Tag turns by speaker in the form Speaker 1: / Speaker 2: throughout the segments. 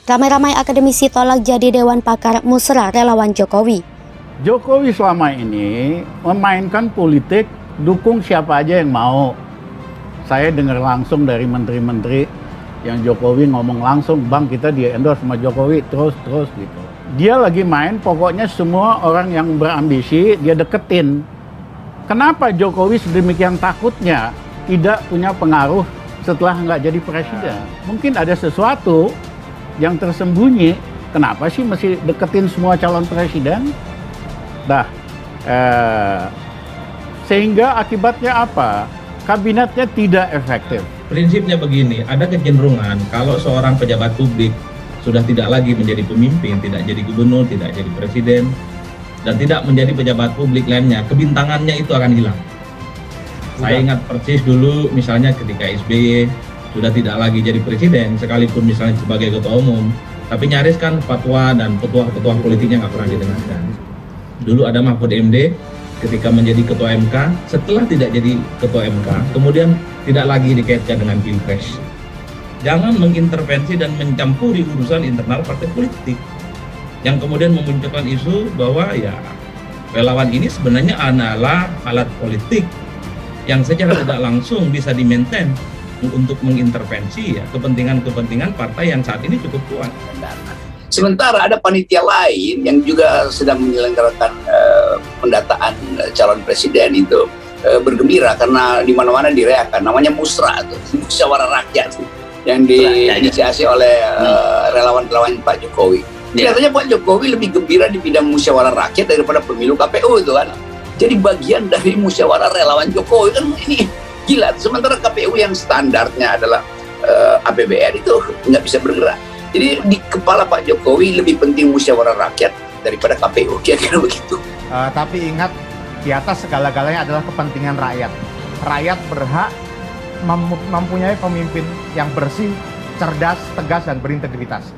Speaker 1: Ramai-ramai akademisi tolak jadi Dewan Pakar Musra relawan Jokowi.
Speaker 2: Jokowi selama ini memainkan politik dukung siapa aja yang mau. Saya dengar langsung dari menteri-menteri yang Jokowi ngomong langsung, Bang kita di endorse sama Jokowi terus gitu. Dia lagi main pokoknya semua orang yang berambisi dia deketin. Kenapa Jokowi sedemikian takutnya tidak punya pengaruh setelah nggak jadi presiden? Mungkin ada sesuatu yang tersembunyi. Kenapa sih mesti deketin semua calon presiden? Sehingga akibatnya apa? Kabinetnya tidak efektif.
Speaker 3: Prinsipnya begini, ada kecenderungan kalau seorang pejabat publik sudah tidak lagi menjadi pemimpin, tidak jadi gubernur, tidak jadi presiden, dan tidak menjadi pejabat publik lainnya, kebintangannya itu akan hilang. Saya ingat persis dulu misalnya ketika SBY sudah tidak lagi jadi presiden, sekalipun misalnya sebagai ketua umum, tapi nyaris kan fatwa dan petuah-petuah politiknya nggak pernah didengarkan. Dulu ada Mahfud MD ketika menjadi ketua MK, setelah tidak jadi ketua MK, kemudian tidak lagi dikaitkan dengan Pilpres. Jangan mengintervensi dan mencampuri urusan internal partai politik, yang kemudian memunculkan isu bahwa ya relawan ini sebenarnya adalah alat politik yang secara tidak langsung bisa di-maintain untuk mengintervensi ya kepentingan-kepentingan partai yang saat ini cukup kuat.
Speaker 4: Sementara ada panitia lain yang juga sedang menyelenggarakan pendataan calon presiden itu bergembira karena di mana-mana direakan, namanya Musra tuh, musyawarah rakyat yang diinisiasi oleh relawan-relawan Pak Jokowi. Kelihatannya Pak Jokowi lebih gembira di bidang musyawarah rakyat daripada pemilu KPU itu kan. Jadi bagian dari musyawarah relawan Jokowi kan ini gila. Sementara KPU yang standarnya adalah APBN itu nggak bisa bergerak. Jadi di kepala Pak Jokowi lebih penting musyawarah rakyat daripada KPU, kira-kira begitu.
Speaker 5: Tapi ingat, di atas segala-galanya adalah kepentingan rakyat. Rakyat berhak mempunyai pemimpin yang bersih, cerdas, tegas, dan berintegritas.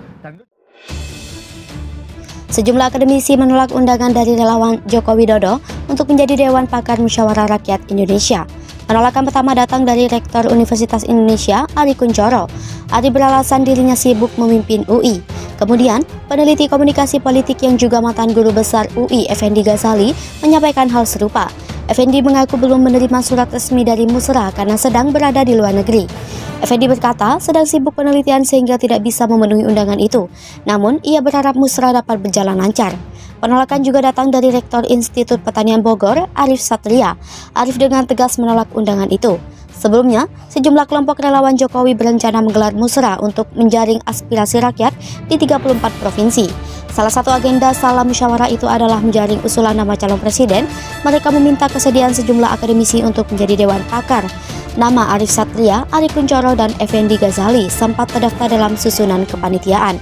Speaker 1: Sejumlah akademisi menolak undangan dari relawan Joko Widodo untuk menjadi Dewan Pakar Musyawarah Rakyat Indonesia. Penolakan pertama datang dari Rektor Universitas Indonesia, Ari Kunchoro. Ari beralasan dirinya sibuk memimpin UI. Kemudian, peneliti komunikasi politik yang juga mantan guru besar UI, Effendi Ghazali, menyampaikan hal serupa. Effendi mengaku belum menerima surat resmi dari Musra karena sedang berada di luar negeri. Effendi berkata sedang sibuk penelitian sehingga tidak bisa memenuhi undangan itu. Namun, ia berharap Musra dapat berjalan lancar. Penolakan juga datang dari Rektor Institut Pertanian Bogor, Arif Satria. Arif dengan tegas menolak undangan itu. Sebelumnya, sejumlah kelompok relawan Jokowi berencana menggelar musra untuk menjaring aspirasi rakyat di 34 provinsi. Salah satu agenda salah musyawarah itu adalah menjaring usulan nama calon presiden. Mereka meminta kesediaan sejumlah akademisi untuk menjadi Dewan Pakar. Nama Arif Satria, Ari Kunchoro, dan Effendi Ghazali sempat terdaftar dalam susunan kepanitiaan.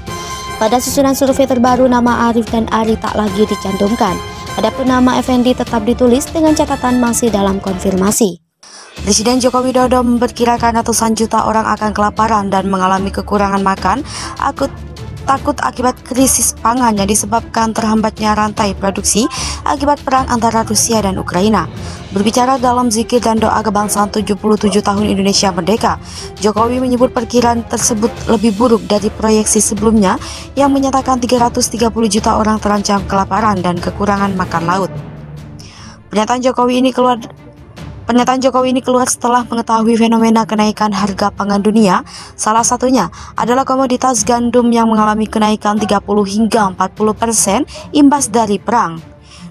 Speaker 1: Pada susunan survei terbaru, nama Arif dan Ari tak lagi dicantumkan. Adapun nama Effendi tetap ditulis dengan catatan masih dalam konfirmasi. Presiden Joko Widodo memperkirakan ratusan juta orang akan kelaparan dan mengalami kekurangan makan takut akibat krisis pangan yang disebabkan terhambatnya rantai produksi akibat perang antara Rusia dan Ukraina. Berbicara dalam zikir dan doa kebangsaan 77 tahun Indonesia Merdeka, Jokowi menyebut perkiraan tersebut lebih buruk dari proyeksi sebelumnya yang menyatakan 330 juta orang terancam kelaparan dan kekurangan makan laut. Pernyataan Jokowi ini keluar setelah mengetahui fenomena kenaikan harga pangan dunia. Salah satunya adalah komoditas gandum yang mengalami kenaikan 30 hingga 40% imbas dari perang.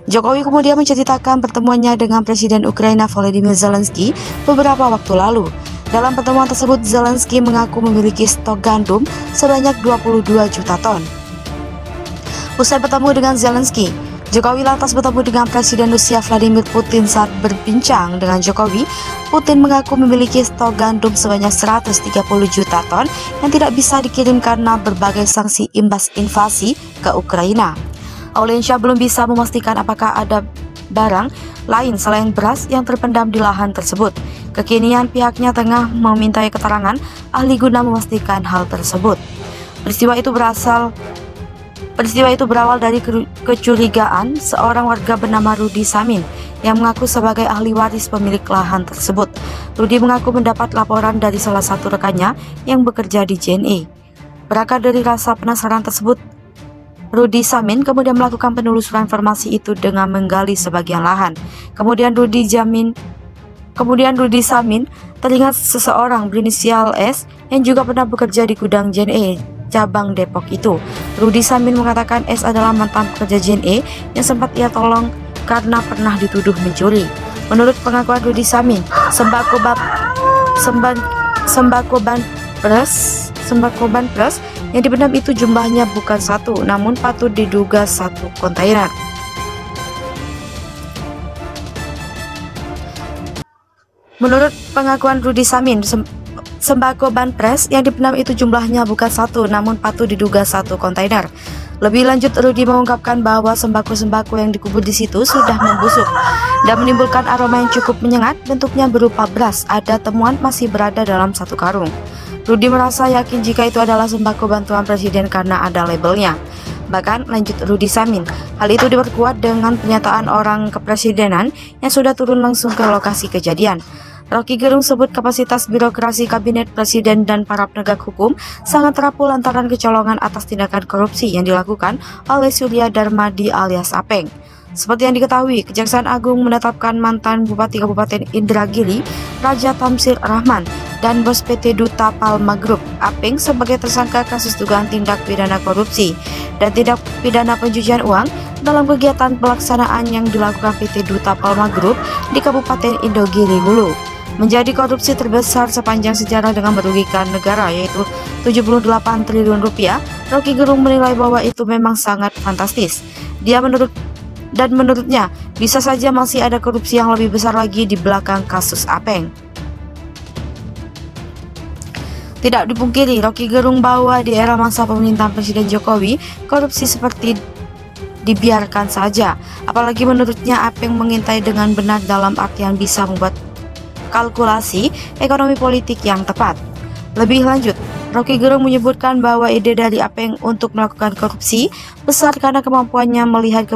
Speaker 1: Jokowi kemudian menceritakan pertemuannya dengan Presiden Ukraina Volodymyr Zelensky beberapa waktu lalu. Dalam pertemuan tersebut, Zelensky mengaku memiliki stok gandum sebanyak 22 juta ton. Usai bertemu dengan Zelensky, Jokowi lantas bertemu dengan Presiden Rusia Vladimir Putin. Saat berbincang dengan Jokowi, Putin mengaku memiliki stok gandum sebanyak 130 juta ton yang tidak bisa dikirim karena berbagai sanksi imbas invasi ke Ukraina. Aulensia belum bisa memastikan apakah ada barang lain selain beras yang terpendam di lahan tersebut. Kekinian pihaknya tengah memintai keterangan ahli guna memastikan hal tersebut. Peristiwa itu berawal dari kecurigaan seorang warga bernama Rudi Samin yang mengaku sebagai ahli waris pemilik lahan tersebut. Rudi mengaku mendapat laporan dari salah satu rekannya yang bekerja di JNE. Berakar dari rasa penasaran tersebut, Rudy Samin kemudian melakukan penelusuran informasi itu dengan menggali sebagian lahan. Kemudian Rudy Samin teringat seseorang berinisial S yang juga pernah bekerja di gudang JNE cabang Depok itu. Rudy Samin mengatakan S adalah mantan pekerja JNE yang sempat ia tolong karena pernah dituduh mencuri. Menurut pengakuan Rudy Samin, sembako banpres yang dipendam itu jumlahnya bukan satu, namun patut diduga satu kontainer. Menurut pengakuan Rudy Samin, sembako banpres yang dipendam itu jumlahnya bukan satu, namun patut diduga satu kontainer. Lebih lanjut, Rudy mengungkapkan bahwa sembako-sembako yang dikubur di situ sudah membusuk dan menimbulkan aroma yang cukup menyengat, bentuknya berupa beras. Ada temuan masih berada dalam satu karung. Rudy merasa yakin jika itu adalah sembako bantuan presiden karena ada labelnya. Bahkan, lanjut Rudy Samin, hal itu diperkuat dengan pernyataan orang kepresidenan yang sudah turun langsung ke lokasi kejadian. Rocky Gerung sebut kapasitas birokrasi kabinet presiden dan para penegak hukum sangat rapuh lantaran kecolongan atas tindakan korupsi yang dilakukan oleh Surya Darmadi alias Apeng. Seperti yang diketahui, Kejaksaan Agung menetapkan mantan Bupati Kabupaten Indragiri, Raja Tamsir Rahman, dan bos PT Duta Palma Group, Apeng, sebagai tersangka kasus dugaan tindak pidana korupsi dan tindak pidana pencucian uang dalam kegiatan pelaksanaan yang dilakukan PT Duta Palma Group di Kabupaten Indogiri Hulu. Menjadi korupsi terbesar sepanjang sejarah dengan merugikan negara, yaitu 78 triliun rupiah. Rocky Gerung menilai bahwa itu memang sangat fantastis. Menurutnya bisa saja masih ada korupsi yang lebih besar lagi di belakang kasus Apeng. Tidak dipungkiri, Rocky Gerung bahwa di era masa pemerintahan Presiden Jokowi, korupsi seperti dibiarkan saja. Apalagi menurutnya Apeng mengintai dengan benar dalam artian bisa membuat kalkulasi ekonomi politik yang tepat. Lebih lanjut, Rocky Gerung menyebutkan bahwa ide dari Apeng untuk melakukan korupsi besar karena kemampuannya melihat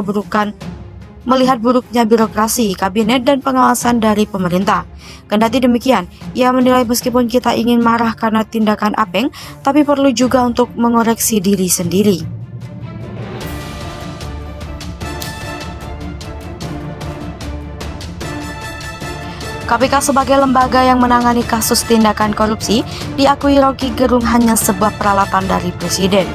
Speaker 1: buruknya birokrasi, kabinet, dan pengawasan dari pemerintah. Kendati demikian, ia menilai meskipun kita ingin marah karena tindakan Apeng, tapi perlu juga untuk mengoreksi diri sendiri. KPK sebagai lembaga yang menangani kasus tindakan korupsi diakui Rocky Gerung hanya sebuah peralatan dari presiden.